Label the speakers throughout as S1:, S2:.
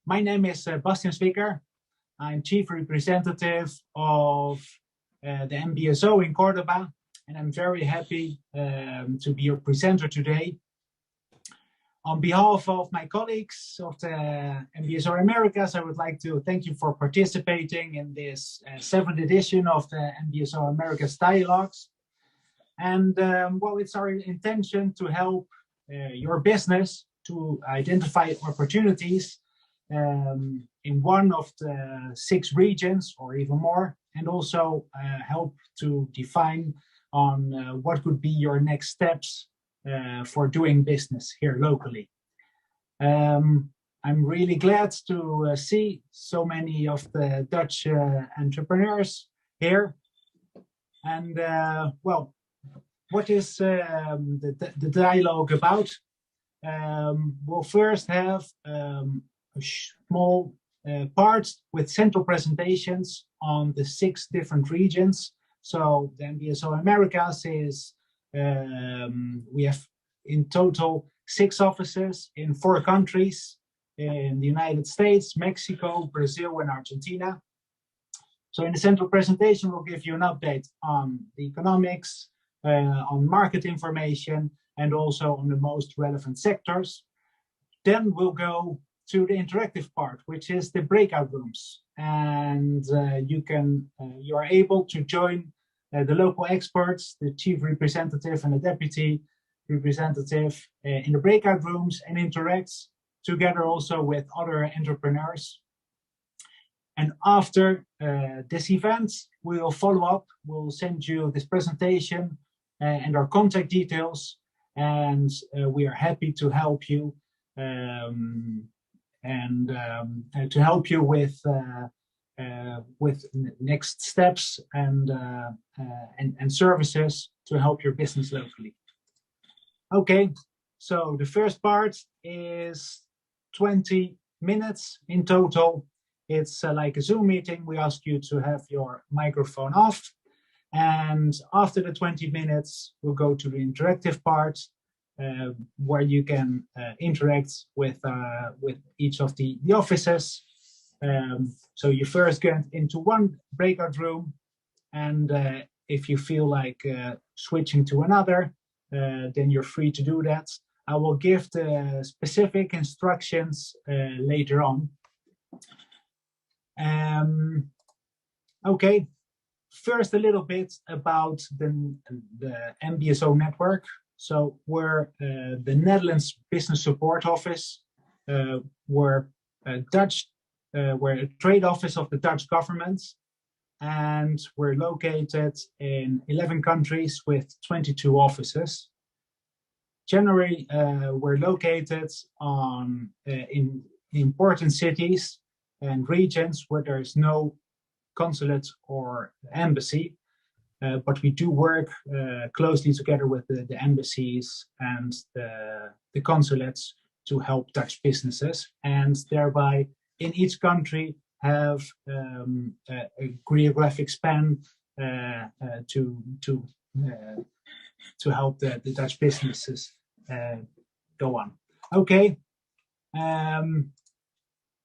S1: My name is Bastian Spicker. I'm Chief Representative of the NBSO in Cordoba, and I'm very happy to be your presenter today. On behalf of my colleagues of the NBSO Americas, I would like to thank you for participating in this 7th edition of the NBSO Americas Dialogues. And well, it's our intention to help your business to identify opportunities in one of the 6 regions or even more, and also help to define on what could be your next steps for doing business here locally. I'm really glad to see so many of the Dutch entrepreneurs here. And well, what is the dialogue about? We'll first have a small part with central presentations on the 6 different regions. So the NBSO Americas is, we have in total 6 offices in 4 countries, in the United States, Mexico, Brazil, and Argentina. So in the central presentation, we'll give you an update on the economics, on market information, and also on the most relevant sectors. Then we'll go to the interactive part, which is the breakout rooms. And you are able to join the local experts, the chief representative and the deputy representative in the breakout rooms, and interact together also with other entrepreneurs. And after this event, we will follow up. We'll send you this presentation and our contact details, and we are happy to help you to help you with next steps and services to help your business locally. Okay, so the first part is 20 minutes in total. It's like a Zoom meeting. We ask you to have your microphone off. And after the 20 minutes, we'll go to the interactive part where you can interact with each of the offices. So you first get into one breakout room, and if you feel like switching to another, then you're free to do that. I will give the specific instructions later on. Okay, first a little bit about the NBSO network. So we're the Netherlands Business Support Office. We're a trade office of the Dutch government, and we're located in 11 countries with 22 offices. Generally, we're located in important cities and regions where there is no consulate or embassy, but we do work closely together with the embassies and the consulates to help Dutch businesses, and thereby in each country have a geographic span to help the Dutch businesses go on. Okay.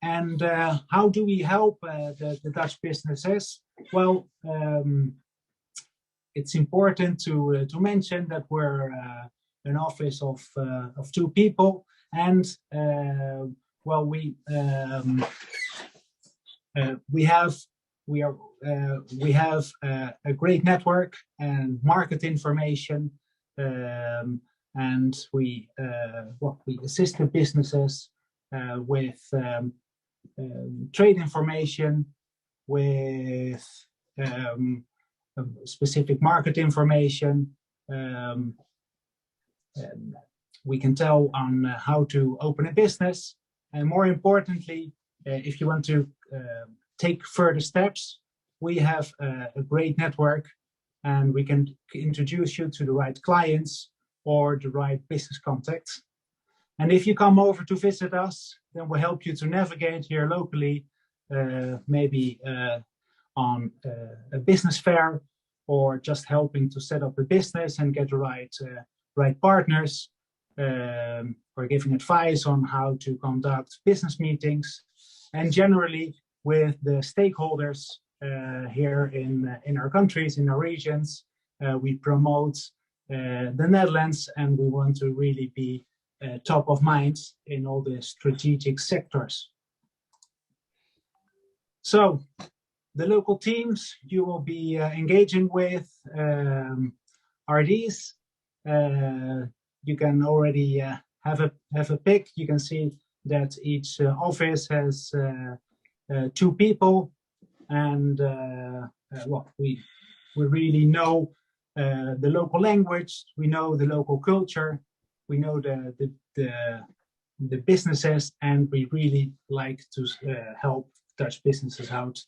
S1: And how do we help the Dutch businesses? Well, it's important to mention that we're an office of 2 people, and well, we have a great network and market information, and we assist the businesses with trade information, with specific market information. We can tell on how to open a business, and more importantly, if you want to take further steps, we have a great network, and we can introduce you to the right clients or the right business contacts. And if you come over to visit us, then we'll help you to navigate here locally, maybe on a business fair, or just helping to set up a business and get the right partners, or giving advice on how to conduct business meetings. and generally with the stakeholders here in our countries, in our regions. We promote the Netherlands, and we want to really be top of mind in all the strategic sectors. So the local teams you will be engaging with are these. You can already have a pick. You can see that each office has 2 people, and well, we really know the local language. We know the local culture. We know the businesses, and we really like to help Dutch businesses out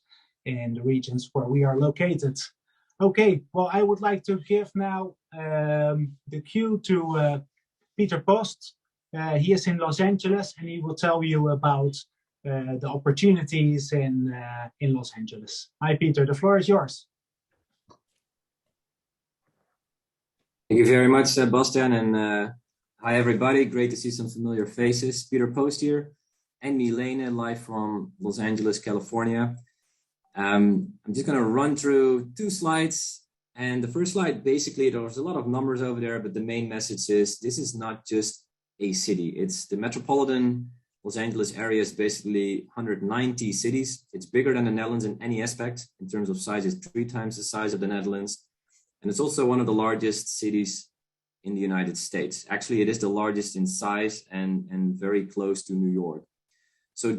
S1: in the regions where we are located. Okay, well, I would like to give now the cue to Peter Post. He is in Los Angeles, and he will tell you about the opportunities in Los Angeles. Hi, Peter, the floor is yours.
S2: Thank you very much, Bastian, and hi, everybody. Great to see some familiar faces. Peter Post here, and Milene, live from Los Angeles, California. I'm just going to run through 2 slides. And the first slide, basically, there's a lot of numbers over there, but the main message is this is not just a city. It's the metropolitan Los Angeles area is basically 190 cities. It's bigger than the Netherlands in any aspect. In terms of size, it's 3 times the size of the Netherlands. And it's also one of the largest cities in the United States. Actually, it is the largest in size and very close to New York. So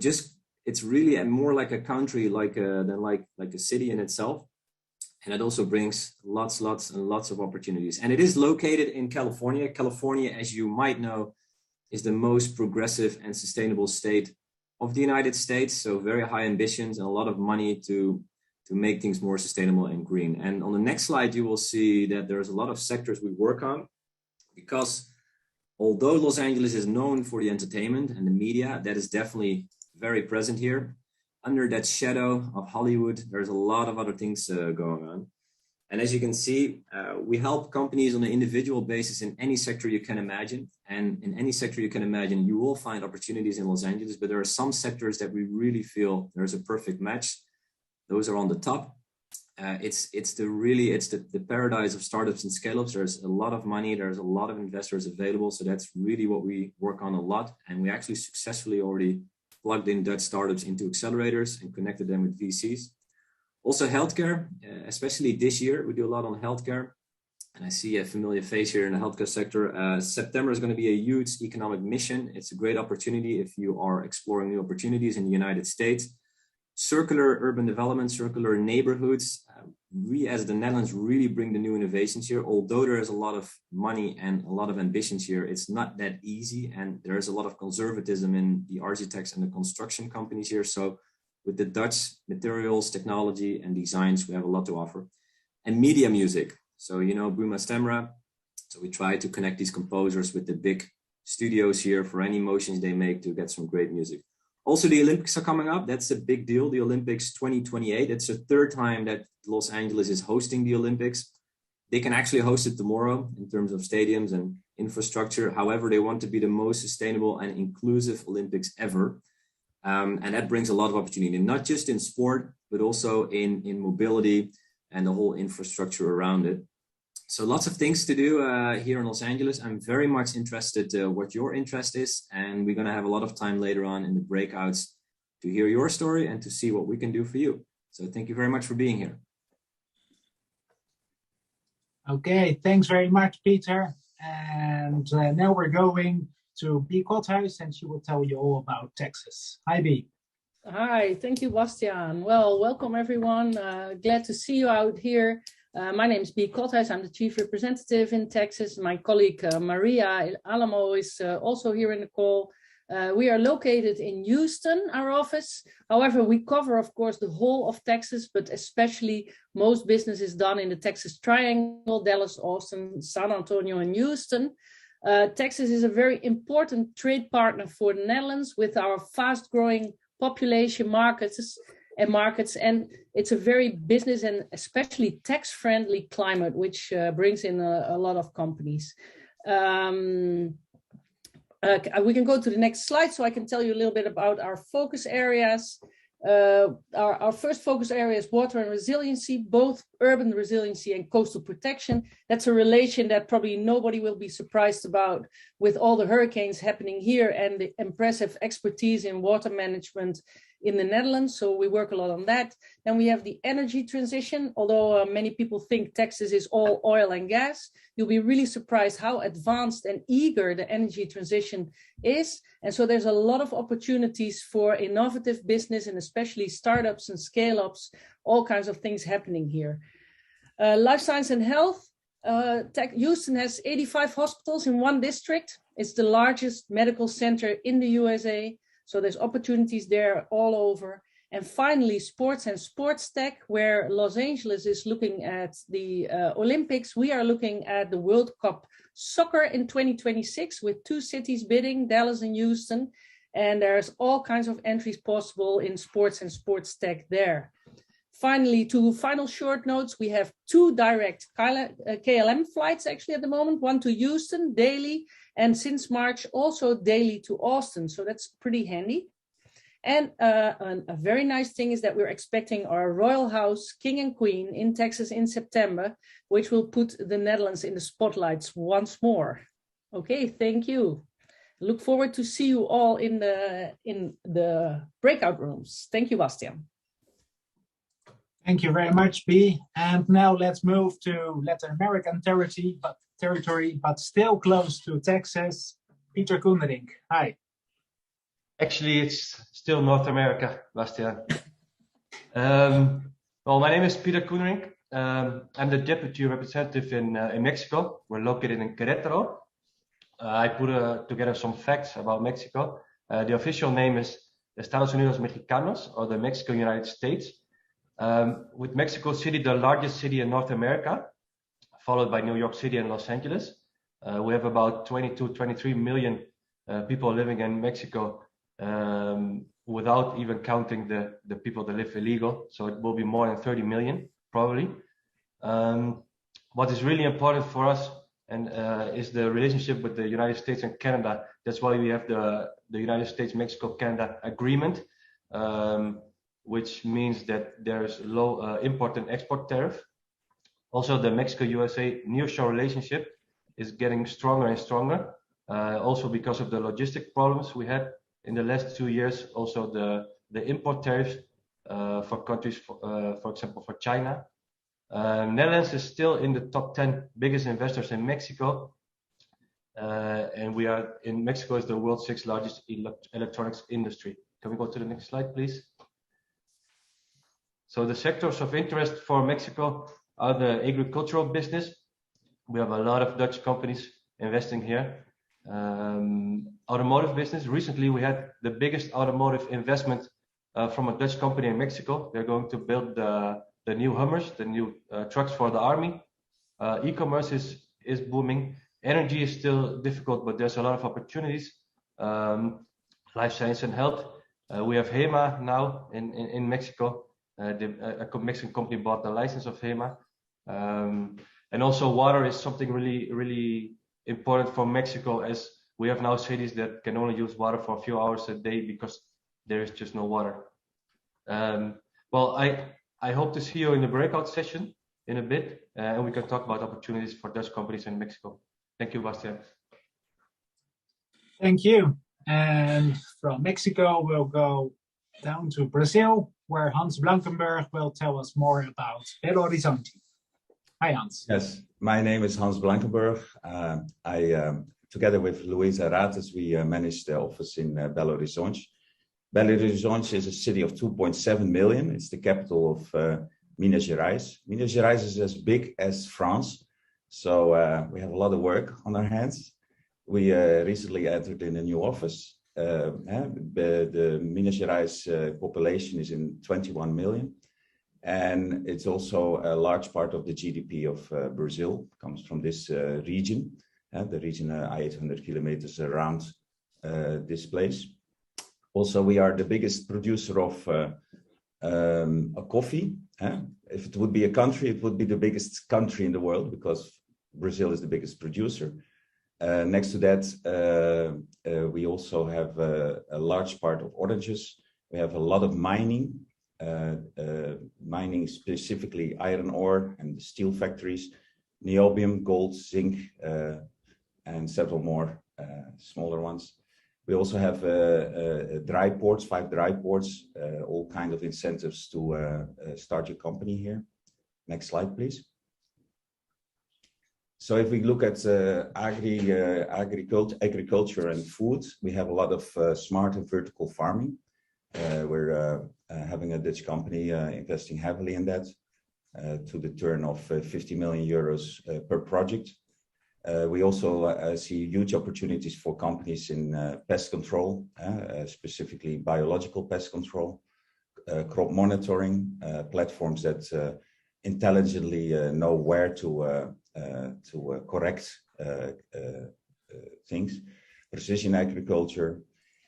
S2: it's really more like a country than like a city in itself. And it also brings lots and lots of opportunities. And it is located in California. California, as you might know, is the most progressive and sustainable state of the United States. So very high ambitions and a lot of money to make things more sustainable and green. And on the next slide, you will see that there's a lot of sectors we work on, because although Los Angeles is known for the entertainment and the media, that is definitely very present here. Under that shadow of Hollywood, there's a lot of other things going on. And as you can see, we help companies on an individual basis in any sector you can imagine. And in any sector you can imagine, you will find opportunities in Los Angeles, but there are some sectors that we really feel there's a perfect match. Those are on the top. It's the paradise of startups and scale-ups. There's a lot of money. There's a lot of investors available. So that's really what we work on a lot. And we actually successfully already plugged in Dutch startups into accelerators and connected them with VCs. Also healthcare, especially this year, we do a lot on healthcare. And I see a familiar face here in the healthcare sector. September is going to be a huge economic mission. It's a great opportunity if you are exploring new opportunities in the United States. Circular urban development, circular neighborhoods. We as the Netherlands really bring the new innovations here. Although there is a lot of money and a lot of ambitions here, it's not that easy. And there is a lot of conservatism in the architects and the construction companies here. So with the Dutch materials, technology, and designs, we have a lot to offer. And media music. So, you know, Buma Stemra. So we try to connect these composers with the big studios here for any motions they make to get some great music. Also, the Olympics are coming up. That's a big deal. The Olympics 2028. It's the 3rd time that Los Angeles is hosting the Olympics. They can actually host it tomorrow in terms of stadiums and infrastructure. However, they want to be the most sustainable and inclusive Olympics ever. And that brings a lot of opportunity, not just in sport, but also in mobility and the whole infrastructure around it. So lots of things to do here in Los Angeles. I'm very much interested what your interest is. And we're going to have a lot of time later on in the breakouts to hear your story and to see what we can do for you. So thank you very much for being here.
S1: Okay, thanks very much, Peter. And now we're going to B. Kothuis, and she will tell you all about Texas. Hi, B.
S3: Hi, thank you, Bastian. Well, welcome everyone. Glad to see you out here. My name is B. Kothuis. I'm the Chief Representative in Texas. My colleague Maria Alamo is also here in the call. We are located in Houston, our office. However, we cover, of course, the whole of Texas, but especially most business is done in the Texas Triangle, Dallas, Austin, San Antonio, and Houston. Texas is a very important trade partner for the Netherlands with our fast-growing population markets, and it's a very business and especially tax-friendly climate, which brings in a lot of companies. We can go to the next slide so I can tell you a little bit about our focus areas. Our first focus area is water and resiliency, both urban resiliency and coastal protection. That's a relation that probably nobody will be surprised about with all the hurricanes happening here and the impressive expertise in water management in the Netherlands. So we work a lot on that. Then we have the energy transition. Although many people think Texas is all oil and gas, you'll be really surprised how advanced and eager the energy transition is. And so there's a lot of opportunities for innovative business and especially startups and scale-ups, all kinds of things happening here. Life science and health. Houston has 85 hospitals in one district. It's the largest medical center in the USA. So there's opportunities there all over. And finally, sports and sports tech, where Los Angeles is looking at the Olympics. We are looking at the World Cup soccer in 2026 with 2 cities bidding, Dallas and Houston. And there's all kinds of entries possible in sports and sports tech there. Finally, 2 final short notes. We have 2 direct KLM flights actually at the moment, one to Houston daily, and since March also daily to Austin. So that's pretty handy. And a very nice thing is that we're expecting our royal house, King and Queen, in Texas in September, which will put the Netherlands in the spotlights once more. Okay, thank you. Look forward to see you all in the breakout rooms. Thank you, Bastiaan.
S1: Thank you very much, B. And now let's move to Latin American territory, but still close to Texas. Peter Koenderink. Hi.
S4: Actually, it's still North America, Bastiaan. Well, my name is Peter Koenderink. I'm the deputy representative in Mexico. We're located in Querétaro. I put together some facts about Mexico. The official name is Estados Unidos Mexicanos, or the Mexico United States. With Mexico City, the largest city in North America, followed by New York City and Los Angeles. We have about 23 million people living in Mexico, without even counting the people that live illegal. So it will be more than 30 million, probably. What is really important for us and is the relationship with the United States and Canada. That's why we have the United States-Mexico-Canada agreement, which means that there's low import and export tariff. Also, the Mexico-USA nearshore relationship is getting stronger and stronger, also because of the logistic problems we had in the last 2 years. Also, the import tariffs for countries, for example, for China. Netherlands is still in the top 10 biggest investors in Mexico. And Mexico is the world's 6th largest electronics industry. Can we go to the next slide, please? So the sectors of interest for Mexico are the agricultural business. We have a lot of Dutch companies investing here. Automotive business. Recently, we had the biggest automotive investment from a Dutch company in Mexico. They're going to build the new Hummers, the new trucks for the army. E-commerce is booming. Energy is still difficult, but there's a lot of opportunities. Life science and health. We have HEMA now in Mexico. A Mexican company bought the license of HEMA. And also water is something really, really important for Mexico, as we have now cities that can only use water for a few hours a day because there is just no water. Well, I hope to see you in the breakout session in a bit, and we can talk about opportunities for Dutch companies in Mexico. Thank you, Bastiaan.
S1: Thank you. And from Mexico, we'll go down to Brazil, where Hans Blankenberg will tell us more about Belo Horizonte. Hi, Hans.
S5: Yes, my name is Hans Blankenberg. Together with Luisa Rates, we manage the office in Belo Horizonte. Belo Horizonte is a city of 2.7 million. It's the capital of Minas Gerais. Minas Gerais is as big as France, so we have a lot of work on our hands. We recently entered in a new office. The Minas Gerais population is in 21 million. And it's also a large part of the GDP of Brazil comes from this region. The region 800 kilometers around this place. Also, we are the biggest producer of coffee. If it would be a country, it would be the biggest country in the world because Brazil is the biggest producer. Next to that, we also have a large part of oranges. We have a lot of mining, mining specifically iron ore and steel factories, niobium, gold, zinc, and several more smaller ones. We also have dry ports, 5 dry ports, all kind of incentives to start your company here. Next slide, please. So if we look at agriculture and food, we have a lot of smart and vertical farming. We're having a Dutch company investing heavily in that to the tune of 50 million euros per project. We also see huge opportunities for companies in pest control, specifically biological pest control, crop monitoring, platforms that intelligently know where to correct things, precision agriculture,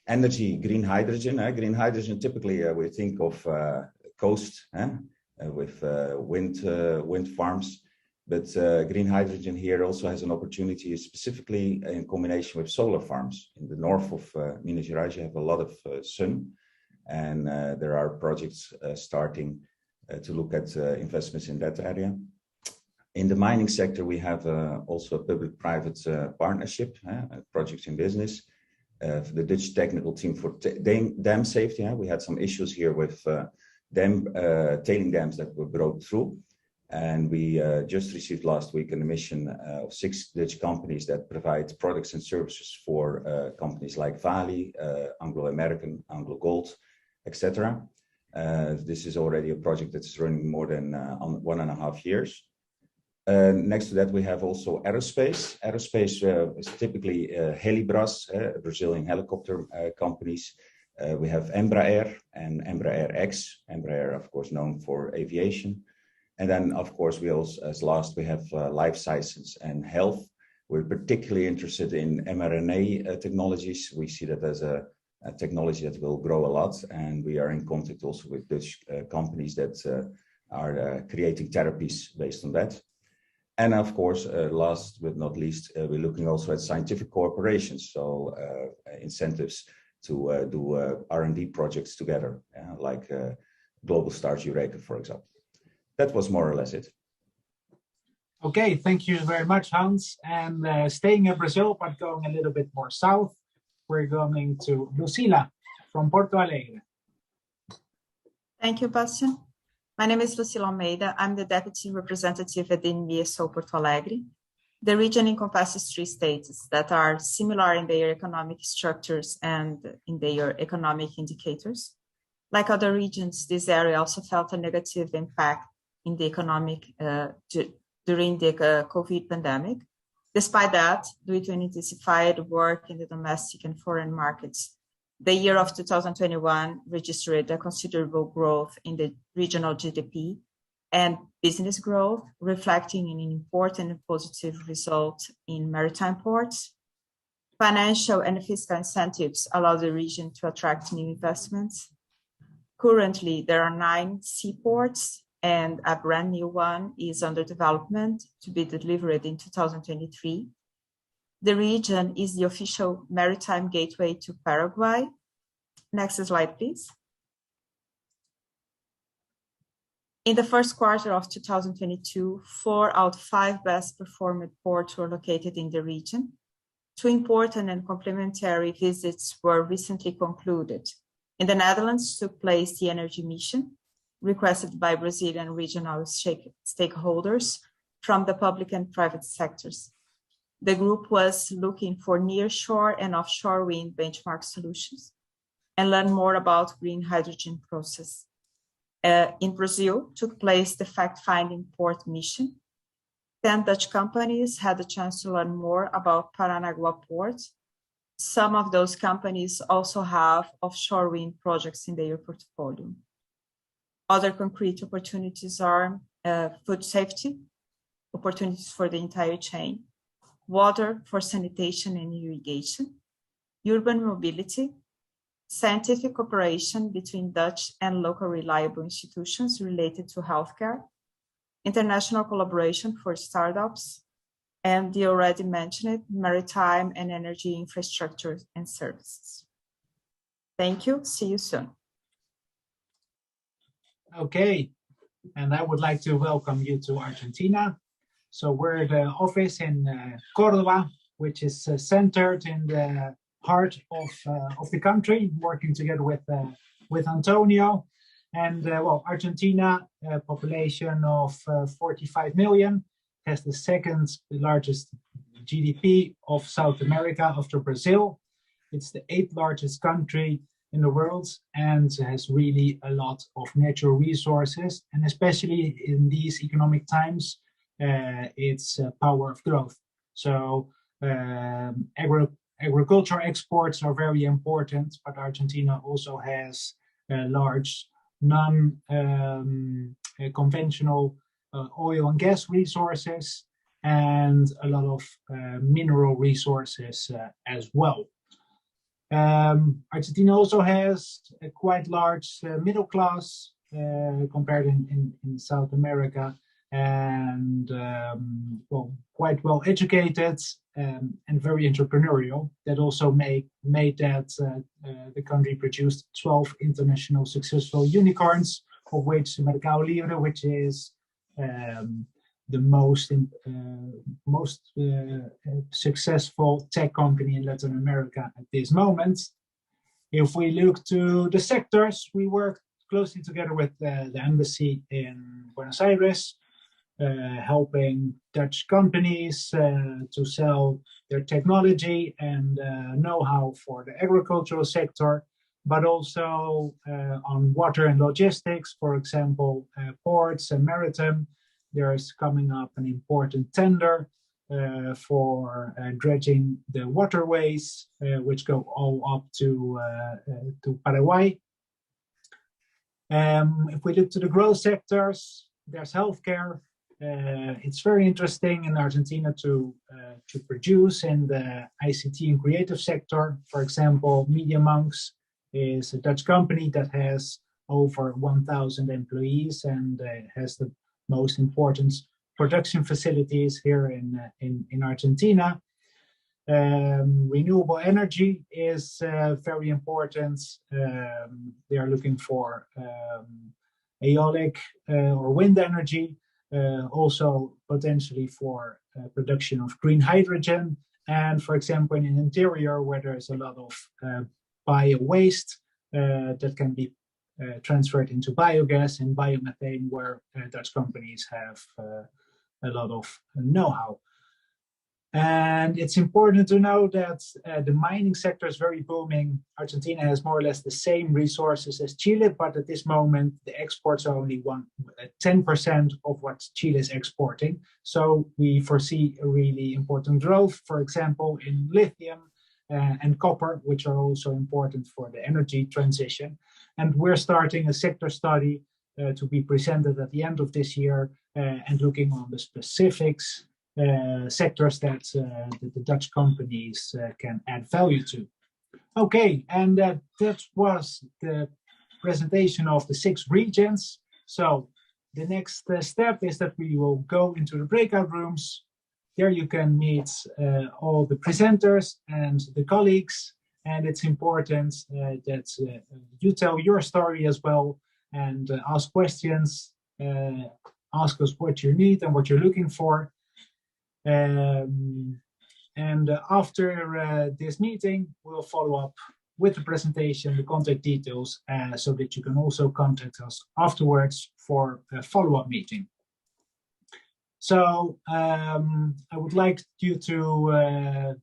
S5: energy, green hydrogen. Green hydrogen, typically we think of coast with wind farms. But green hydrogen here also has an opportunity, specifically in combination with solar farms. In the north of Minas Gerais, you have a lot of sun, and there are projects starting to look at investments in that area. In the mining sector, we have also a public-private partnership, projects in business. For the Dutch technical team for dam safety, we had some issues here with tailing dams that were broke through. And we just received last week an emission of 6 Dutch companies that provide products and services for companies like Vale, Anglo-American, Anglo Gold, etc. This is already a project that's running more than 1.5 years. Next to that, we have also aerospace. Aerospace is typically Helibras, Brazilian helicopter companies. We have Embraer and Embraer X. Embraer, of course, known for aviation. And then, of course, we also, as last, we have life sciences and health. We're particularly interested in mRNA technologies. We see that as a technology that will grow a lot, and we are in contact also with Dutch companies that are creating therapies based on that. And of course, last but not least, we're looking also at scientific cooperations, so incentives to do R&D projects together, like Global Stars Eureka, for example. That was more or less it.
S1: Okay, thank you very much, Hans. And staying in Brazil, but going a little bit more south, we're going to Lucila from Porto Alegre.
S6: Thank you, Bastian. My name is Lucila Almeida. I'm the deputy representative at the NBSO Porto Alegre. The region encompasses 3 states that are similar in their economic structures and in their economic indicators. Like other regions, this area also felt a negative impact in the economic during the COVID pandemic. Despite that, due to an intensified work in the domestic and foreign markets, the year of 2021 registered a considerable growth in the regional GDP and business growth, reflecting in an important and positive result in maritime ports. Financial and fiscal incentives allow the region to attract new investments. Currently, there are 9 seaports, and a brand new one is under development to be delivered in 2023. The region is the official maritime gateway to Paraguay. Next slide, please. In the first quarter of 2022, 4 out of 5 best performing ports were located in the region. 2 important and complementary visits were recently concluded. In the Netherlands took place the energy mission, requested by Brazilian regional stakeholders from the public and private sectors. The group was looking for nearshore and offshore wind benchmark solutions and learn more about green hydrogen process. In Brazil took place the fact-finding port mission. 10 Dutch companies had the chance to learn more about Paranaguá port. Some of those companies also have offshore wind projects in their portfolio. Other concrete opportunities are food safety, opportunities for the entire chain, water for sanitation and irrigation, urban mobility, scientific cooperation between Dutch and local reliable institutions related to healthcare, international collaboration for startups, and the already mentioned maritime and energy infrastructure and services. Thank you. See you soon.
S1: Okay, and I would like to welcome you to Argentina. So we're the office in Córdoba, which is centered in the heart of the country, working together with Antonio. And well, Argentina, a population of 45 million, has the second largest GDP of South America after Brazil. It's the 8th largest country in the world and has really a lot of natural resources. And especially in these economic times, it's a power of growth. So agricultural exports are very important, but Argentina also has large non-conventional oil and gas resources and a lot of mineral resources as well. Argentina also has a quite large middle class compared in South America, and well, quite well educated and very entrepreneurial. That also made that the country produced 12 international successful unicorns, of which Mercado Libre, which is the most successful tech company in Latin America at this moment. If we look to the sectors, we work closely together with the embassy in Buenos Aires, helping Dutch companies to sell their technology and know-how for the agricultural sector, but also on water and logistics, for example, ports and maritime. There's coming up an important tender for dredging the waterways, which go all up to Paraguay. If we look to the growth sectors, there's healthcare. It's very interesting in Argentina to produce in the ICT and creative sector. For example, Media Monks is a Dutch company that has over 1,000 employees and has the most important production facilities here in Argentina. Renewable energy is very important. They are looking for aeolic or wind energy, also potentially for production of green hydrogen. And for example, in an interior where there's a lot of bio-waste that can be transferred into biogas and biomethane, where Dutch companies have a lot of know-how. And it's important to know that the mining sector is very booming. Argentina has more or less the same resources as Chile, but at this moment, the exports are only 10% of what Chile is exporting. So we foresee a really important growth, for example, in lithium and copper, which are also important for the energy transition. And we're starting a sector study to be presented at the end of this year and looking on the specifics sectors that the Dutch companies can add value to. Okay, and that was the presentation of the 6 regions. So the next step is that we will go into the breakout rooms. There you can meet all the presenters and the colleagues, and it's important that you tell your story as well and ask questions, ask us what you need and what you're looking for. And after this meeting, we'll follow up with the presentation, the contact details, so that you can also contact us afterwards for a follow-up meeting. So I would like you to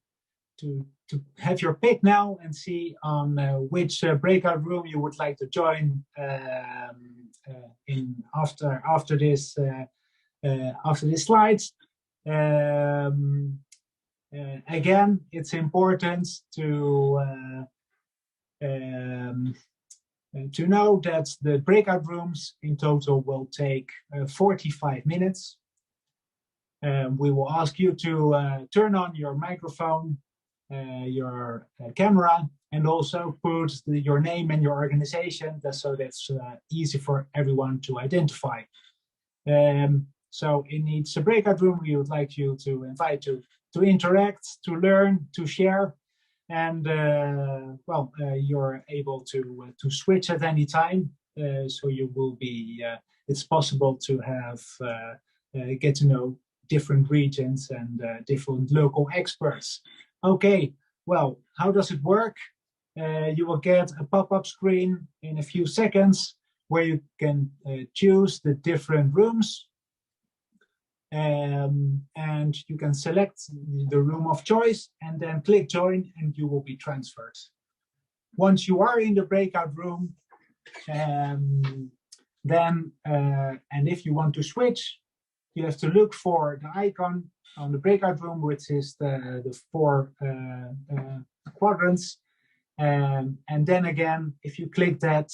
S1: have your pick now and see on which breakout room you would like to join in after this slides. Again, it's important to know that the breakout rooms in total will take 45 minutes. We will ask you to turn on your microphone, your camera, and also put your name and your organization, so that's easy for everyone to identify. So in each breakout room, we would like you to invite you to interact, to learn, to share. And you're able to switch at any time. So you will be, it's possible to have, get to know different regions and different local experts. Okay, well, how does it work? You will get a pop-up screen in a few seconds where you can choose the different rooms. And you can select the room of choice and then click join and you will be transferred. Once you are in the breakout room, and if you want to switch, you have to look for the icon on the breakout room, which is the four quadrants. And then again, if you click that,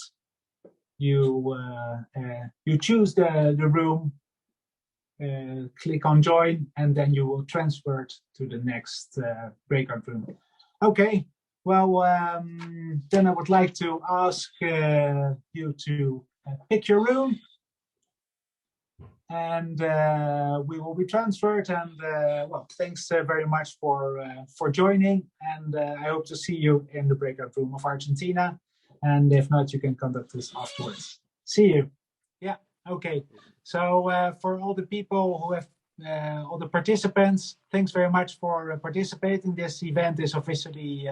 S1: you choose the room, click on join, and then you will transfer it to the next breakout room. Okay, well, then I would like to ask you to pick your room, and we will be transferred. And well, thanks very much for joining, and I hope to see you in the breakout room of Argentina. And if not, you can contact us afterwards. See you. Yeah, okay. So for all the people who have, all the participants, thanks very much for participating. This event is officially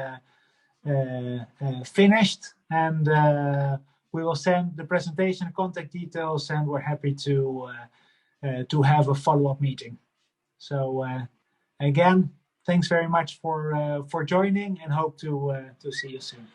S1: finished, and we will send the presentation contact details, and we're happy to have a follow-up meeting. So again, thanks very much for joining, and hope to see you soon.